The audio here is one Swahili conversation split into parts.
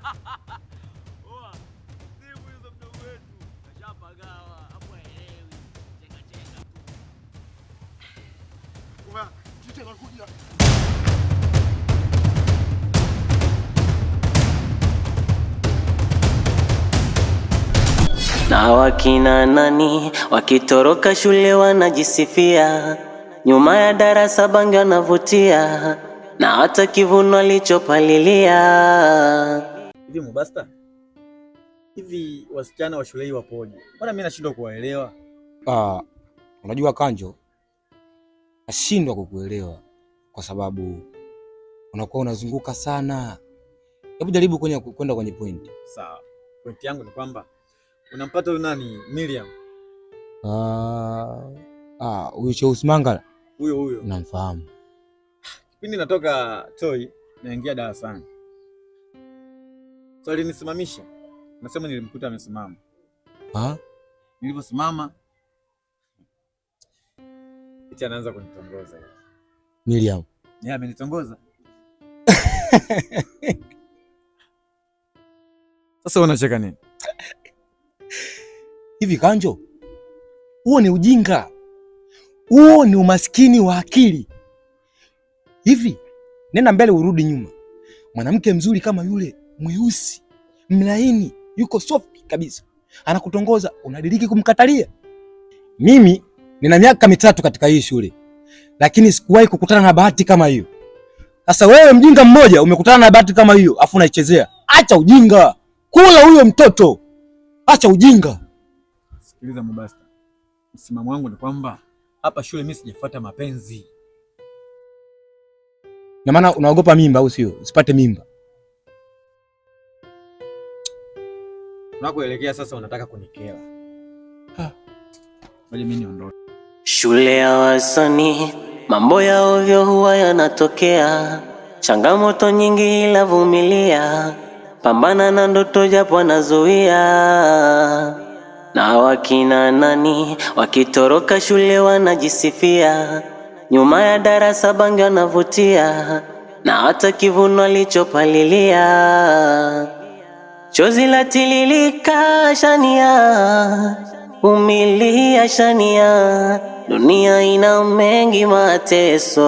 Oa, simu hizo mdogo wetu. Kashapagawa, hapo haelewi. Chenga chenga tu. Oa, tutaka kuja. Na wakina nani wakitoroka shule wanajisifia, nyuma ya darasa bangi wanavutia, na hata kivuno alichopalilia. Hivi Mubasta, hivi wasichana wa shule hii wapoje? Mbona mimi nashindwa kuwaelewa? Unajua Kanjo, nashindwa kukuelewa kwa sababu unakuwa unazunguka sana. Hebu jaribu kwenda kwenye point. Sawa. Point yangu ni kwamba unampata huyu nani? Miriam. Huyo Cheusi Mangala. Huyo. Namfahamu. Kipindi natoka Toi naingia darasani. So alinisimamisha. Nasema nilimkuta amesimama. Niliposimama eti anaanza kunitongoza. Miriam. Yeye amenitongoza. Sasa unacheka nini? Hivi Kanjo, huo ni ujinga, huo ni umaskini wa akili. Hivi nenda mbele urudi nyuma, mwanamke mzuri kama yule, mweusi mlaini, yuko soft kabisa, anakutongoza, unadiriki kumkatalia? Mimi nina miaka 3 katika hii shule, lakini sikuwahi kukutana na bahati kama hiyo. Sasa wewe mjinga mmoja umekutana na bahati kama hiyo afu unaichezea. Acha ujinga, kula huyo mtoto, acha ujinga. Sikiliza Mubasta, msimamo wangu ni kwamba hapa shule mimi sijafuata mapenzi. Na maana unaogopa mimba au sio? Usipate mimba. Unakoelekea sasa unataka kunikela. Ngoja mimi niondoke. Shule ya wasanii, mambo ya ovyo huwa yanatokea. Changamoto nyingi ila vumilia. Pambana na ndoto japo nazuia. Na wakina nani wakitoroka shule wanajisifia, nyuma ya darasa bangi wanavutia, na hata kivuno alichopalilia. Chozi la tililika shania, umilia shania, dunia ina mengi mateso,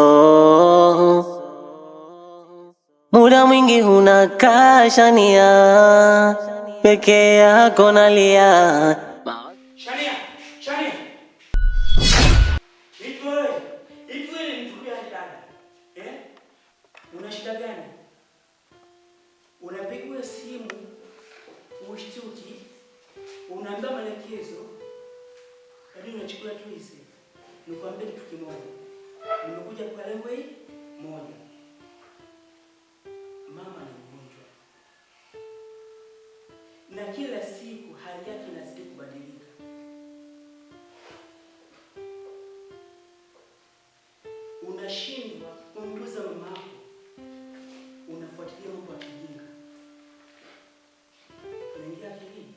muda mwingi unakaa shania, peke yako nalia. Shania. Hivi wewe ni mtu gani dada? Una shida gani? Unapigiwa simu, ushtuki, unaambiwa maelekezo, hadi unachukua tu hizi. Nikwambie kitu kimoja. Nimekuja kwa lengo hili moja. Mama ni mgonjwa. Na kila siku hali yake inazidi kubadilika. Unashindwa kumjuza mama, unafuatilia mambo ya kijinga. Unaingia akilini.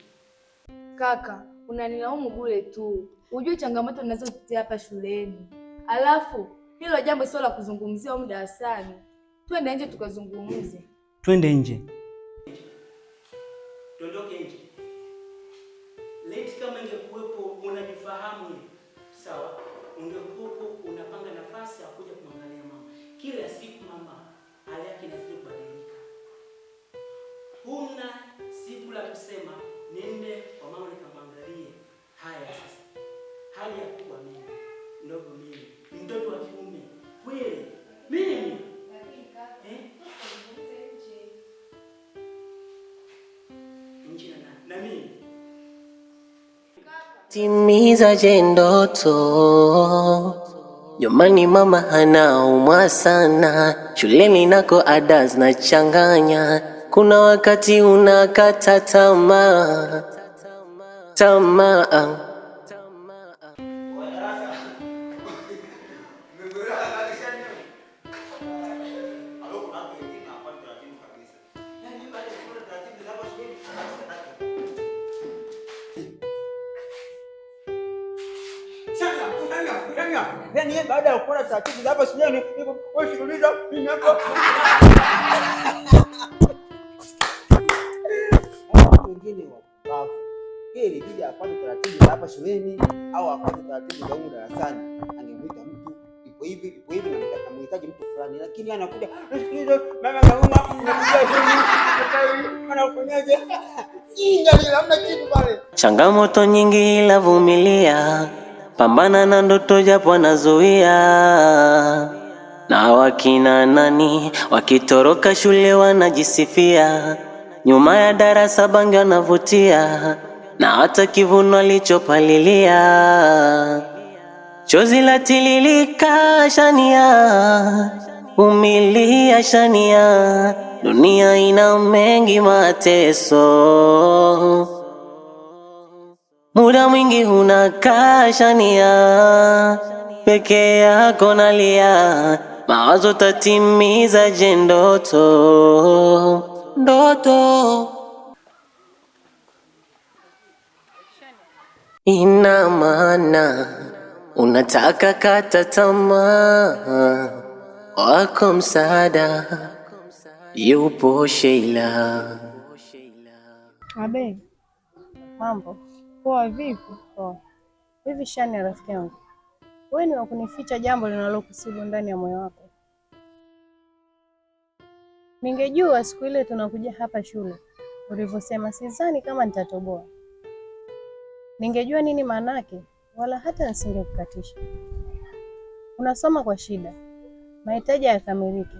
Kaka, unanilaumu bure tu. Unajua changamoto ninazopitia hapa shuleni. Alafu hilo jambo sio la kuzungumzia huko darasani. Twende nje tukazungumze. Twende nje. Tuondoke nje. Leti kama ingekuwepo unajifahamu, sawa? Ungekuwepo unapanga nafasi ya kuja kumwangalia mama. Kila siku mama hali yake inazidi kubadilika. Huna siku la kusema nende kwa mama nikamwangalie. Haya sasa. Hali ya kubwa mimi, ndogo mimi, mtoto wa kiume. Kweli mimi na mimi timiza je ndoto. Nyumbani mama anaumwa sana, shuleni nako ada zinachanganya. Kuna wakati unakata tamaa. Yaani baada ya kuona taratibu hapa sijui wewe sikiliza mimi hapa. wengine wakavu. Yeye ilibidi afanye taratibu hapa shuleni au afanye taratibu za darasani. Angemuita mtu ipo hivi na mhitaji mtu fulani, lakini anakuja mama anafanyaje? Hamna kitu pale. Changamoto nyingi ila vumilia, pambana na ndoto japo nazuia. Na wakina nani wakitoroka shule wanajisifia, nyuma ya darasa bangi wanavutia, na hata kivuno alichopalilia. Chozi la tililika shania, umilia shania, dunia ina mengi mateso. Muda mwingi unakaa shania, peke yako nalia, mawazo tatimiza je ndoto. Ina maana unataka kata tamaa, wako msaada yupo Sheila. Abe, mambo poa? Vipi? Poa. Hivi Shani ya rafiki yangu, wewe ni wakunificha jambo linalokusibu ndani ya moyo wako? Ningejua siku ile tunakuja hapa shule ulivyosema sidhani kama nitatoboa. Ningejua nini maana yake, wala hata nisingekukatisha. Unasoma kwa shida, mahitaji hayakamiliki,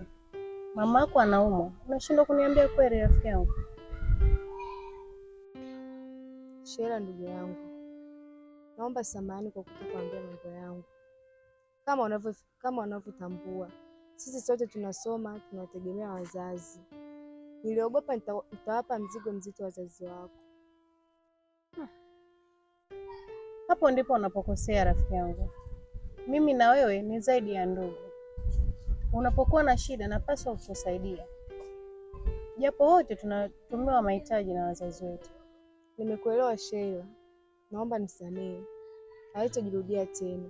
mamako anaumwa, unashindwa kuniambia kweli rafiki yangu? Sheila ndugu yangu, naomba samahani kwa kutokuambia mambo yangu. Kama unavyotambua, sisi sote tunasoma, tunategemea wazazi. Niliogopa nitawapa mzigo mzito wazazi wako. Hapo ndipo unapokosea rafiki yangu. Mimi na wewe ni zaidi ya ndugu. Unapokuwa na shida napaswa kukusaidia, japo wote tunatumiwa mahitaji na wazazi wetu. Nimekuelewa Sheila, naomba nisamehe, haitajirudia tena.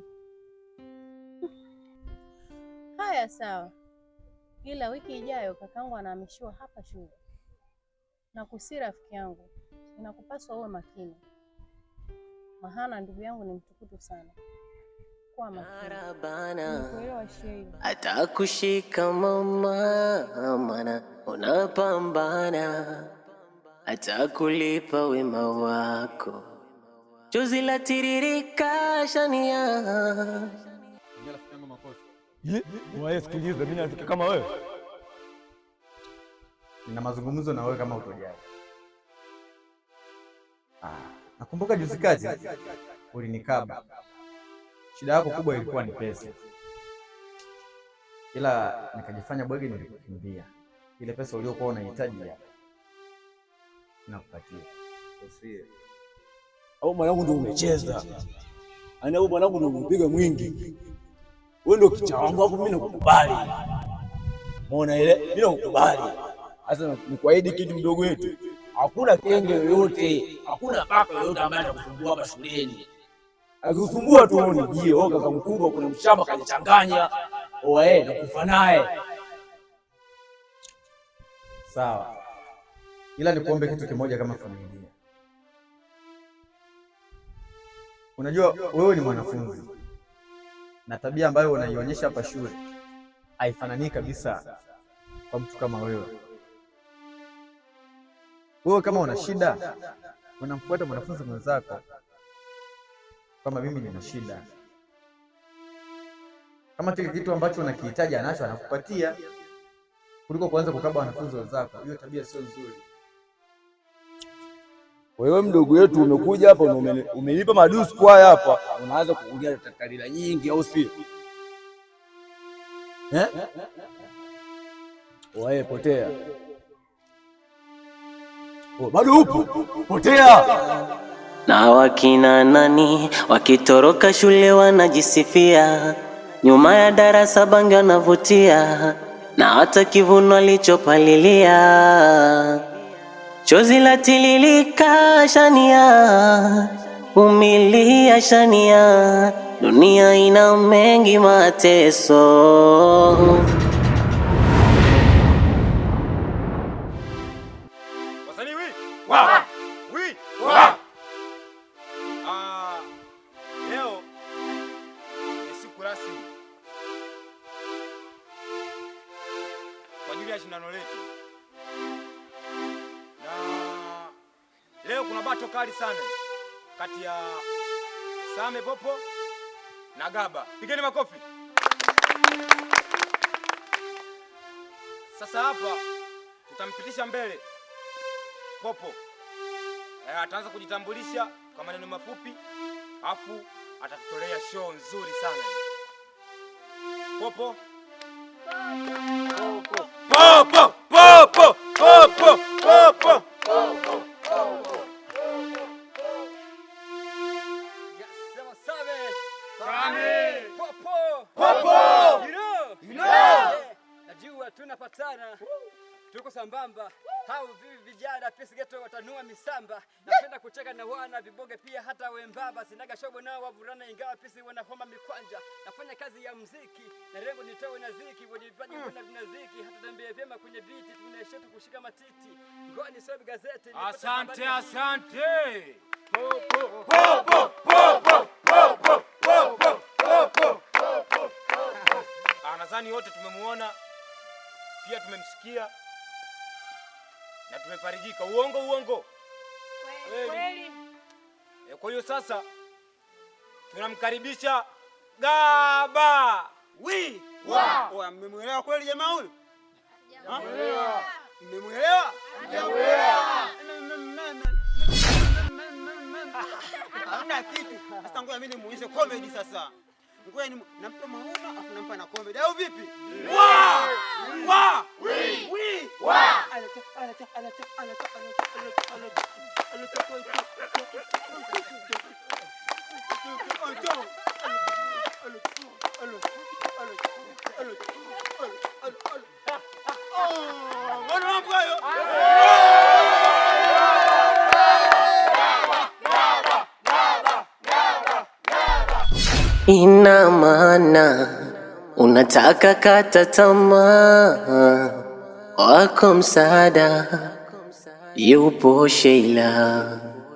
Haya sawa, ila wiki ijayo kakangu anahamishiwa hapa shule. Na kusi rafiki yangu, inakupaswa uwe makini, mahana ndugu yangu ni mtukutu sana. Kwa makini. Nimekuelewa Sheila. Atakushika mama, mana unapambana, atakulipa wema wako. Chozi la tiririka shania. Wewe sikiliza, mimi nataka kama wewe. Nina mazungumzo na wewe kama utojali. Nakumbuka juzi kati ulinikaba. Shida yako kubwa ilikuwa ni pesa. Ila nikajifanya bwege nilikukimbia. Ile pesa uliyokuwa unahitaji nakupatia. Usiye. Au mwanangu ndio umecheza. Yaani au mwanangu ndio umepiga mwingi. Wewe ndio kicha wangu hapo, mimi nakukubali. Muona ile? Mimi nakukubali. Sasa nikuahidi kitu mdogo wetu. Hakuna kenge yoyote, hakuna paka yoyote ambaye atakusumbua hapa shuleni. Akikusumbua tu unijie, wewe kaka mkubwa kuna mshamba kanichanganya. Oe, nakufa naye. Sawa. Ila nikuombe kitu kimoja kama familia. Unajua wewe ni mwanafunzi. Na tabia ambayo unaionyesha hapa shule haifanani kabisa kwa mtu kama wewe. Wewe kama una shida, unamfuata mwanafunzi mwenzako. Kama mimi nina shida, kama kile kitu ambacho unakihitaji anacho anakupatia, kuliko kuanza kukaba wanafunzi wenzako. Hiyo tabia sio nzuri. Wewe mdogo wetu umekuja hapa umelipa madusu kwa hapa, unaanza kuongea tatarila nyingi au si? Wewe potea. Bado upo? Potea. Na wakina nani wakitoroka shule wanajisifia, nyuma ya darasa bangi wanavutia, na hata kivuno alichopalilia. Chozi la tililika shania, umilia shania, dunia ina mengi mateso. Wasanii bato kali sana kati ya Same Popo na Gaba. Pigeni makofi. Sasa hapa tutampitisha mbele Popo. Ataanza kujitambulisha kwa maneno mafupi, afu atatutolea show nzuri sana. Popo. Popo. Popo. Popo. Popo. Popo. Tunapatana, tuko sambamba. Hao vivi vijana pisi geto watanua misamba. Napenda kucheka na wana viboge pia hata wembamba. Sinaga shobo nao wavurana ingawa pisi wanahoma mikwanja. Nafanya kazi ya muziki na lengo nitoe na ziki. Wenye vipaji kuna vinaziki. Hata tembea vyema kwenye biti. Tunaishia kushika matiti. Ngoja nisome gazeti. Asante, asante. Popo. Popo. Popo. Popo. Popo. Popo. Nadhani wote tumemuona, pia tumemsikia na tumefarijika. Uongo? Kweli. Kwa hiyo sasa tunamkaribisha Gaba. Mmemwelewa kweli jamaa huyu? Hajamuelewa. Mmemwelewa? Hajamuelewa. Hamna kitu. Sasa ngoja mimi nimuonyeshe comedy sasa. Ngoja nampa maona afu nampa na comedy. Au vipi? Ina maana unataka kata tamaa, wako msaada yupo Sheila.